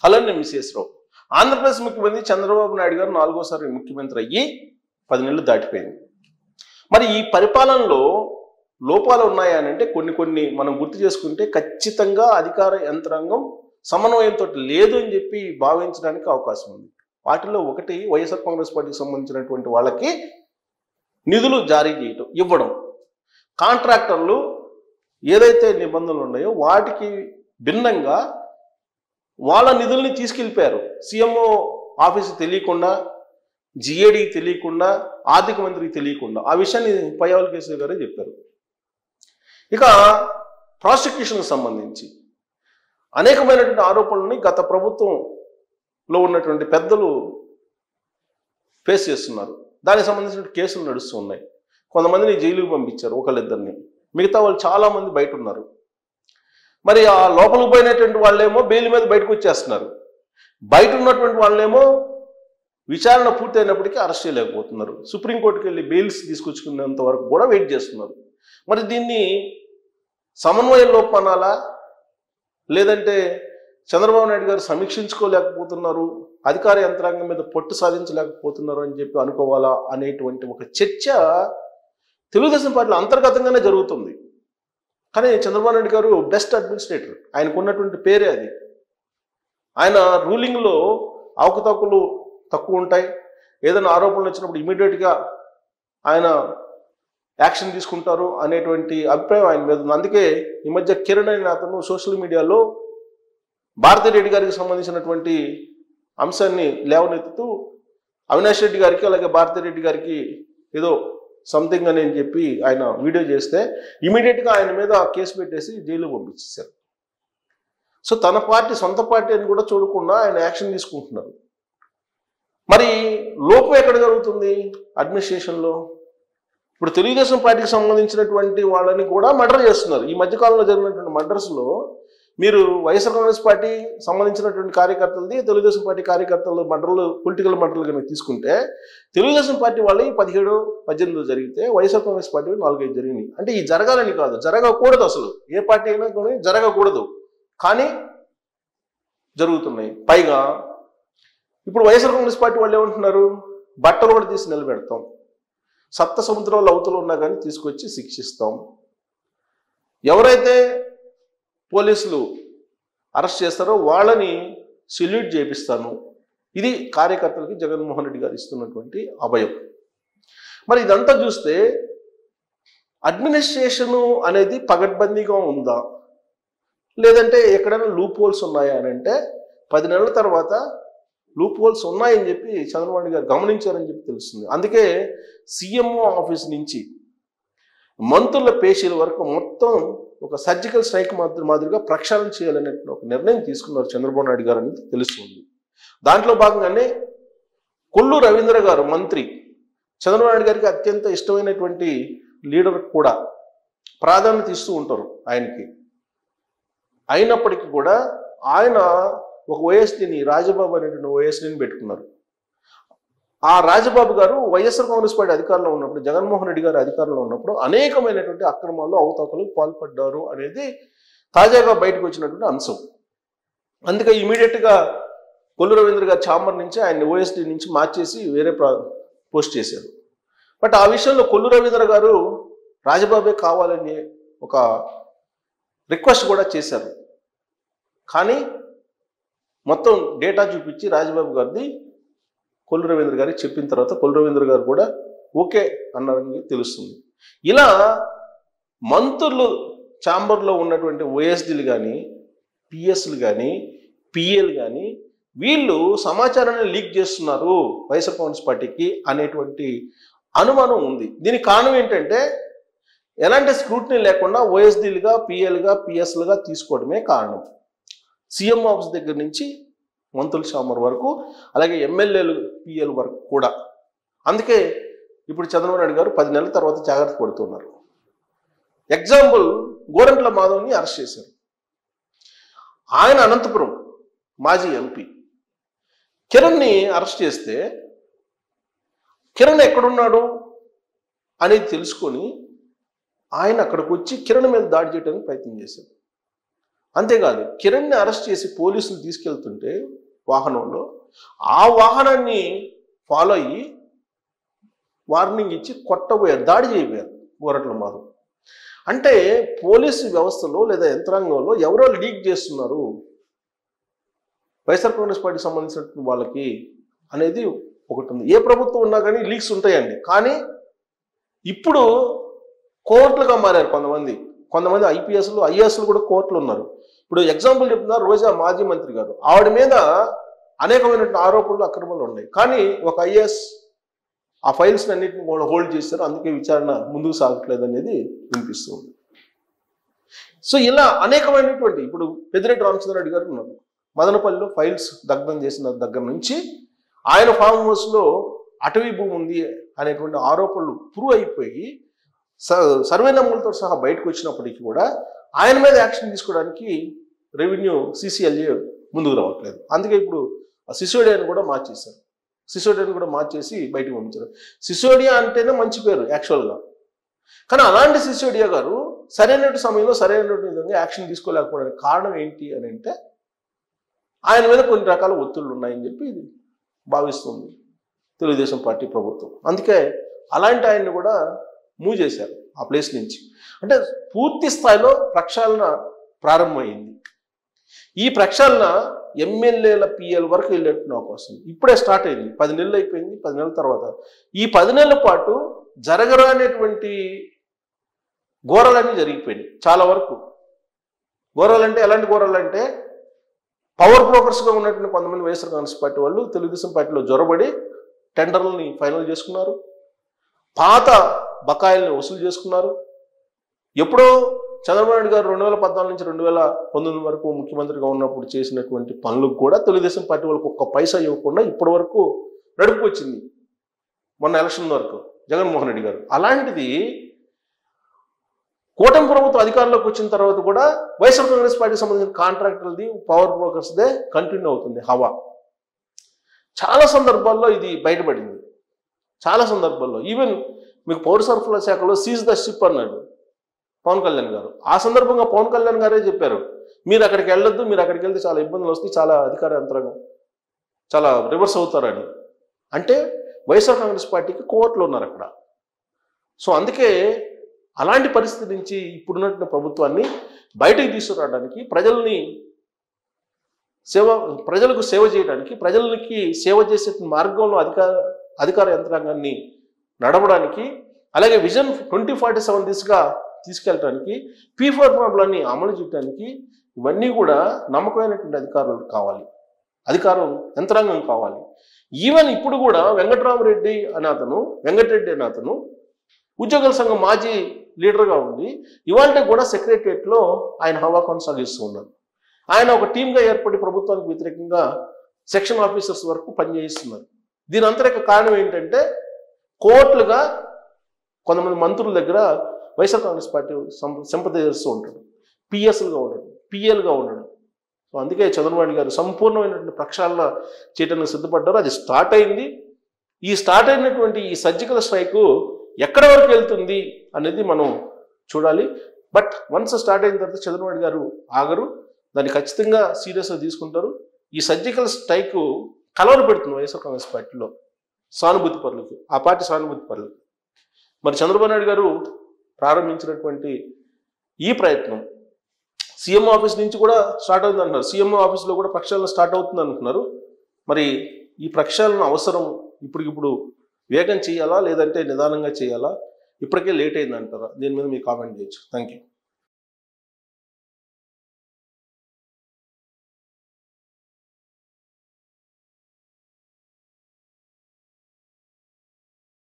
అలానే మిసేశ్వరరావు. ఆంధ్రప్రదేశ్ ముఖ్యమంత్రి చంద్రబాబు నాయుడు గారు 4వ ముఖ్యమంత్రి అయ్యి 10 నెలలు దాటిపోయింది. మరి ఈ పరిపాలనలో లోపాలు ఉన్నాయా అంటే కొన్ని మనం గుర్తు చేసుకుంటే ఖచ్చితంగా అధికార యంత్రాంగం సమన్వయంతో లేదు అని చెప్పి భావించడానికి అవకాశం ఉంది. వాటిలో ఒకటి వైఎస్ఆర్ కాంగ్రెస్ పార్టీకి సంబంధించినటువంటి వాళ్ళకి నిధులు జారీ చేయటం, ఇవ్వడం. కాంట్రాక్టర్లు ఏదైతే నిబంధనలు ఉన్నాయో వాటికి భిన్నంగా వాళ్ళ నిధుల్ని తీసుకెళ్ళిపోయారు. సీఎంఓ ఆఫీసు తెలియకుండా, జిఏడికి తెలియకుండా, ఆర్థిక మంత్రికి తెలియకుండా. ఆ విషయాన్ని పయ్యావుల కేశవ్ గారే చెప్పారు. ఇక ప్రాసిక్యూషన్కి సంబంధించి అనేకమైనటువంటి ఆరోపణలని గత ప్రభుత్వంలో ఉన్నటువంటి పెద్దలు ఫేస్ చేస్తున్నారు. దానికి సంబంధించిన కేసులు నడుస్తూ ఉన్నాయి. కొంతమందిని జైలుకు పంపించారు, ఒకళ్ళిద్దరిని. మిగతా వాళ్ళు చాలామంది బయట ఉన్నారు. మరి ఆ లోపలికి పోయినటువంటి వాళ్ళేమో బెయిల్ మీద బయటకు వచ్చేస్తున్నారు. బయట ఉన్నటువంటి వాళ్ళేమో విచారణ పూర్తయినప్పటికీ అరెస్ట్ చేయలేకపోతున్నారు. సుప్రీంకోర్టుకి వెళ్ళి బెయిల్స్ తీసుకొచ్చుకునేంత వరకు కూడా వెయిట్ చేస్తున్నారు. మరి దీన్ని సమన్వయ లోపం అనాలా, లేదంటే చంద్రబాబు నాయుడు గారు సమీక్షించుకోలేకపోతున్నారు, అధికార యంత్రాంగం మీద పట్టు సాధించలేకపోతున్నారు అని చెప్పి అనుకోవాలా అనేటువంటి ఒక చర్చ తెలుగుదేశం పార్టీలో అంతర్గతంగానే జరుగుతుంది. కానీ చంద్రబాబు నాయుడు గారు బెస్ట్ అడ్మినిస్ట్రేటర్, ఆయనకు ఉన్నటువంటి పేరే అది. ఆయన రూలింగ్లో అవకతవకలు తక్కువ ఉంటాయి. ఏదైనా ఆరోపణలు వచ్చినప్పుడు ఇమీడియట్గా ఆయన యాక్షన్ తీసుకుంటారు అనేటువంటి అభిప్రాయం ఆయన మీద ఉంది. అందుకే ఈ మధ్య కిరణ్ అనే అతను సోషల్ మీడియాలో భారతిరెడ్డి గారికి సంబంధించినటువంటి అంశాన్ని లేవనెత్తుతూ అవినాష్ రెడ్డి గారికి అలాగే భారతిరెడ్డి గారికి ఏదో సంథింగ్ అని చెప్పి ఆయన వీడియో చేస్తే ఇమీడియట్గా ఆయన మీద కేసు పెట్టేసి జైలు పంపించేశారు. సో తన పార్టీ, సొంత పార్టీ అని కూడా చూడకుండా ఆయన యాక్షన్ తీసుకుంటున్నారు. మరి లోపం ఎక్కడ జరుగుతుంది అడ్మినిస్ట్రేషన్లో? ఇప్పుడు తెలుగుదేశం పార్టీకి సంబంధించినటువంటి వాళ్ళని కూడా మర్డర్ చేస్తున్నారు. ఈ మధ్యకాలంలో జరిగినటువంటి మర్డర్స్లో మీరు వైఎస్ఆర్ కాంగ్రెస్ పార్టీ సంబంధించినటువంటి కార్యకర్తలది, తెలుగుదేశం పార్టీ కార్యకర్తల మర్డర్లు, పొలిటికల్ మర్డర్లు కనుక తీసుకుంటే తెలుగుదేశం పార్టీ వాళ్ళవి 17-18 జరిగితే వైఎస్ఆర్ కాంగ్రెస్ పార్టీ 4-5 జరిగినాయి. అంటే ఈ జరగాలని కాదు, జరగకూడదు. అసలు ఏ పార్టీ అయినా కానీ జరగకూడదు, కానీ జరుగుతున్నాయి. పైగా ఇప్పుడు వైఎస్ఆర్ కాంగ్రెస్ పార్టీ వాళ్ళు ఏమంటున్నారు, బట్టలు కూడా తీసి నిలబెడతాం, సప్త సముద్రాలు అవతలు ఉన్నా కానీ తీసుకొచ్చి శిక్షిస్తాం, ఎవరైతే పోలీసులు అరెస్ట్ చేస్తారో వాళ్ళని సెల్యూట్ చేపిస్తాను. ఇది కార్యకర్తలకి జగన్మోహన్ రెడ్డి గారు ఇస్తున్నటువంటి అభయం. మరి ఇదంతా చూస్తే అడ్మినిస్ట్రేషను అనేది పగడ్బందీగా ఉందా, లేదంటే ఎక్కడైనా లూప్ హోల్స్ ఉన్నాయా అని అంటే 10 నెలల తర్వాత లూప్ హోల్స్ ఉన్నాయని చెప్పి చంద్రబాబు నాయుడు గారు గమనించారని చెప్పి తెలుస్తుంది. అందుకే సీఎంఓ ఆఫీస్ నుంచి మంత్రుల పేషీల వరకు మొత్తం ఒక సర్జికల్ స్ట్రైక్ మాదిరిగా ప్రక్షాళన చేయాలనే ఒక నిర్ణయం తీసుకున్నారు చంద్రబాబు నాయుడు గారు అనేది తెలుస్తుంది. దాంట్లో భాగంగానే కొల్లు రవీంద్ర గారు మంత్రి, చంద్రబాబు నాయుడు గారికి అత్యంత ఇష్టమైనటువంటి లీడర్ కూడా ప్రాధాన్యత ఇస్తూ ఉంటారు ఆయనకి. అయినప్పటికీ కూడా ఆయన ఒక ఓఎస్డీని, రాజబాబు అనేటువంటి ఓఎస్డీని పెట్టుకున్నారు. ఆ రాజబాబు గారు వైఎస్ఆర్ కాంగ్రెస్ పార్టీ అధికారంలో ఉన్నప్పుడు, జగన్మోహన్ రెడ్డి గారు అధికారంలో ఉన్నప్పుడు అనేకమైనటువంటి అక్రమాలు, అవకతవకలు పాల్పడ్డారు అనేది తాజాగా బయటకు వచ్చినటువంటి అంశం. అందుకే ఇమీడియట్గా కొల్లు రవీంద్ర గారు ఛాంబర్ నుంచి ఆయన ఓఎస్డీ నుంచి మార్చేసి వేరే పోస్ట్ చేశారు. బట్ ఆ విషయంలో కొల్లు రవీంద్ర గారు రాజబాబే కావాలని ఒక రిక్వెస్ట్ కూడా చేశారు. కానీ మొత్తం డేటా చూపించి రాజబాబు గారిది కొల్లు రవీంద్ర గారికి చెప్పిన తర్వాత కొల్లు రవీంద్ర గారు కూడా ఓకే అన్నారని తెలుస్తుంది. ఇలా మంత్రులు ఛాంబర్లో ఉన్నటువంటి ఓఎస్డీలు కానీ, పిఎస్లు కానీ, పిఏలు కానీ వీళ్ళు సమాచారాన్ని లీక్ చేస్తున్నారు వైఎస్ఆర్ కాంగ్రెస్ పార్టీకి అనేటువంటి అనుమానం ఉంది. దీనికి కారణం ఏంటంటే ఎలాంటి స్క్రూటినీ లేకుండా ఓఎస్డీలుగా, పిఏలుగా, పిఎస్లుగా తీసుకోవడమే కారణం. సీఎం ఆఫీస్ దగ్గర నుంచి మంత్రుల ఛాంబర్ వరకు, అలాగే ఎమ్మెల్యేలు, పిఎల్ వరకు కూడా. అందుకే ఇప్పుడు చంద్రబాబు నాయుడు గారు 10 నెలల తర్వాత జాగ్రత్త పడుతున్నారు. ఎగ్జాంపుల్, గోరంట్ల మాధవ్ని అరెస్ట్ చేశారు. ఆయన అనంతపురం మాజీ ఎంపీ. కిరణ్ని అరెస్ట్ చేస్తే కిరణ్ ఎక్కడున్నాడు అనేది తెలుసుకొని ఆయన అక్కడికి వచ్చి కిరణ్ మీద దాడి చేయడానికి ప్రయత్నం చేశారు. అంతేకాదు కిరణ్ని అరెస్ట్ చేసి పోలీసులు తీసుకెళ్తుంటే వాహనంలో ఆ వాహనాన్ని ఫాలో అయ్యి వార్నింగ్ ఇచ్చి కొట్టబోయారు, దాడి చేయబోయారు గోరట్ల మాధవ్. అంటే పోలీసు వ్యవస్థలో లేదా యంత్రాంగంలో ఎవరో లీక్ చేస్తున్నారు వైఎస్ఆర్ కాంగ్రెస్ పార్టీకి సంబంధించిన వాళ్ళకి అనేది ఒకటి ఉంది. ఏ ప్రభుత్వం ఉన్నా కానీ లీక్స్ ఉంటాయండి. కానీ ఇప్పుడు కోర్టులుగా మారారు కొంతమంది ఐఏఎస్లు కూడా కోర్టులు ఉన్నారు. ఇప్పుడు ఎగ్జాంపుల్ చెప్తున్నారు, రోజా మాజీ మంత్రి గారు, ఆవిడ మీద అనేకమైనటువంటి ఆరోపణలు అక్రమాలు ఉన్నాయి. కానీ ఒక ఐఏఎస్ ఆ ఫైల్స్ అన్నింటిని కూడా హోల్డ్ చేశారు, అందుకే విచారణ ముందుకు సాగట్లేదు అనేది వినిపిస్తుంది. సో ఇలా అనేకమైనటువంటి, ఇప్పుడు పెద్దిరెడ్డి రామచంద్రారెడ్డి గారు ఉన్నారు, మదనపల్లిలో ఫైల్స్ దగ్ధం చేసిన దగ్గర నుంచి ఆయన ఫామ్ హౌస్లో అటవీ భూమి ఉంది అనేటువంటి ఆరోపణలు ప్రూవ్ అయిపోయి సర్వే నెంబర్లతో సహా బయటకు వచ్చినప్పటికీ కూడా ఆయన మీద యాక్షన్ తీసుకోవడానికి రెవెన్యూ CCLA ముందుకు రావట్లేదు. అందుకే ఇప్పుడు సిసోడియాని కూడా మార్చేశారు. సిసోడియాని కూడా మార్చేసి బయటకు పంపించారు. సిసోడియా అంటేనే మంచి పేరు యాక్చువల్గా. కానీ అలాంటి సిసోడియా గారు సరైన సమయంలో సరైనటువంటి విధంగా యాక్షన్ తీసుకోలేకపోవడానికి కారణం ఏంటి అని అంటే ఆయన మీద కొన్ని రకాల ఒత్తిళ్లు ఉన్నాయని చెప్పి భావిస్తుంది తెలుగుదేశం పార్టీ ప్రభుత్వం. అందుకే అలాంటి ఆయన్ని కూడా మూవ్ చేశారు ఆ ప్లేస్ నుంచి. అంటే పూర్తి స్థాయిలో ప్రక్షాళన ప్రారంభమైంది. ఈ ప్రక్షాళన ఎమ్మెల్యేల PL వరకు వెళ్ళేట్టున్న అవకాశం ఇప్పుడే స్టార్ట్ అయింది. 10 నెలలు అయిపోయింది. 10 నెలల తర్వాత ఈ 10 నెలల పాటు జరగరానేటువంటి ఘోరాలన్నీ జరిగిపోయినాయి చాలా వరకు. ఘోరాలంటే ఎలాంటి ఘోరాలంటే పవర్ బ్రోకర్స్గా ఉన్నటువంటి కొంతమంది వైఎస్ఆర్ కాంగ్రెస్ పార్టీ వాళ్ళు తెలుగుదేశం పార్టీలో జొరబడి టెండర్లని ఫైనల్ చేసుకున్నారు, పాత బకాయిల్ని వసూలు చేసుకున్నారు. ఎప్పుడో చంద్రబాబు నాయుడు గారు 2014 నుంచి 2019 వరకు ముఖ్యమంత్రిగా ఉన్నప్పుడు చేసినటువంటి పనులకు కూడా తెలుగుదేశం పార్టీ వాళ్ళకి ఒక్క పైసా ఇవ్వకుండా ఇప్పటి వరకు నడుపుకొచ్చింది, మొన్న ఎలక్షన్ వరకు జగన్మోహన్ రెడ్డి గారు. అలాంటిది కూటమి ప్రభుత్వం అధికారంలోకి వచ్చిన తర్వాత కూడా వైఎస్ఆర్ కాంగ్రెస్ పార్టీకి సంబంధించిన కాంట్రాక్టర్ది, పవర్ బ్రోకర్స్దే కంటిన్యూ అవుతుంది హవా. చాలా సందర్భాల్లో ఇది బయటపడింది. చాలా సందర్భాల్లో ఈవెన్ మీకు పౌర సరఫరాల శాఖలో సీజ్ ద షిప్ అన్నాడు పవన్ కళ్యాణ్ గారు. ఆ సందర్భంగా పవన్ కళ్యాణ్ గారే చెప్పారు, మీరు అక్కడికి వెళ్ళొద్దు, మీరు అక్కడికి వెళ్తే చాలా ఇబ్బందులు వస్తాయి, చాలా అధికార యంత్రాంగం చాలా రివర్స్ అవుతారని. అంటే వైఎస్ఆర్ కాంగ్రెస్ పార్టీకి కోర్టులు ఉన్నారు అక్కడ. సో అందుకే అలాంటి పరిస్థితి నుంచి ఇప్పుడున్నటువంటి ప్రభుత్వాన్ని బయటకు తీసుకురావడానికి, ప్రజలకు సేవ చేయడానికి, ప్రజలకి సేవ చేసే మార్గంలో అధికార యంత్రాంగాన్ని నడపడానికి, అలాగే విజన్ 2047 దిశగా తీసుకెళ్ళడానికి, P4 ప్రాబ్లాన్ని అమలు చేయడానికి ఇవన్నీ కూడా నమ్మకమైనటువంటి అధికారులు కావాలి, అధికారం యంత్రాంగం కావాలి. ఈవెన్ ఇప్పుడు కూడా వెంకటరెడ్డి అనే అతను ఉద్యోగుల సంఘం మాజీ లీడర్గా ఉంది. ఇవాళ కూడా సెక్రటరియట్లో ఆయన హవా కొనసాగిస్తూ ఉన్నారు. ఆయన ఒక టీమ్గా ఏర్పడి ప్రభుత్వానికి వ్యతిరేకంగా సెక్షన్ ఆఫీసర్స్ వరకు పనిచేయిస్తున్నారు. దీని అంతరిక కారణం ఏంటంటే కోట్లుగా కొంతమంది మంత్రుల దగ్గర వైఎస్ఆర్ కాంగ్రెస్ పార్టీ సింపథైజర్స్ ఉంటాడు, పిఎస్లుగా ఉన్నాడు, పిఎల్గా ఉన్నాడు. సో అందుకే చంద్రబాబు గారు సంపూర్ణమైనటువంటి ప్రక్షాళన చేయడానికి సిద్ధపడ్డారు. అది స్టార్ట్ అయింది. ఈ స్టార్ట్ అయినటువంటి ఈ సర్జికల్ స్ట్రైక్ ఎక్కడి వరకు వెళ్తుంది అనేది మనం చూడాలి. బట్ వన్స్ స్టార్ట్ అయిన తర్వాత చంద్రబాబు గారు ఆగరు, దాన్ని ఖచ్చితంగా సీరియస్గా తీసుకుంటారు. ఈ సర్జికల్ స్ట్రైక్ కలవర పెడుతుంది వైఎస్ఆర్ కాంగ్రెస్ పార్టీలో సానుభూతి పరులకు, ఆ పార్టీ సానుభూతి పరులకు. మరి చంద్రబాబు నాయుడు గారు ప్రారంభించినటువంటి ఈ ప్రయత్నం సీఎం ఆఫీస్ నుంచి కూడా స్టార్ట్ అవుతుంది అంటున్నారు. సీఎం ఆఫీస్లో కూడా ప్రక్షాళన స్టార్ట్ అవుతుంది అంటున్నారు. మరి ఈ ప్రక్షాళన అవసరం ఇప్పటికిప్పుడు వేగం చేయాలా లేదంటే నిదానంగా చేయాలా? ఇప్పటికే లేట్ అయింది అంటారా? దీని మీద మీరు కామెంట్ చేయొచ్చు. Thank you.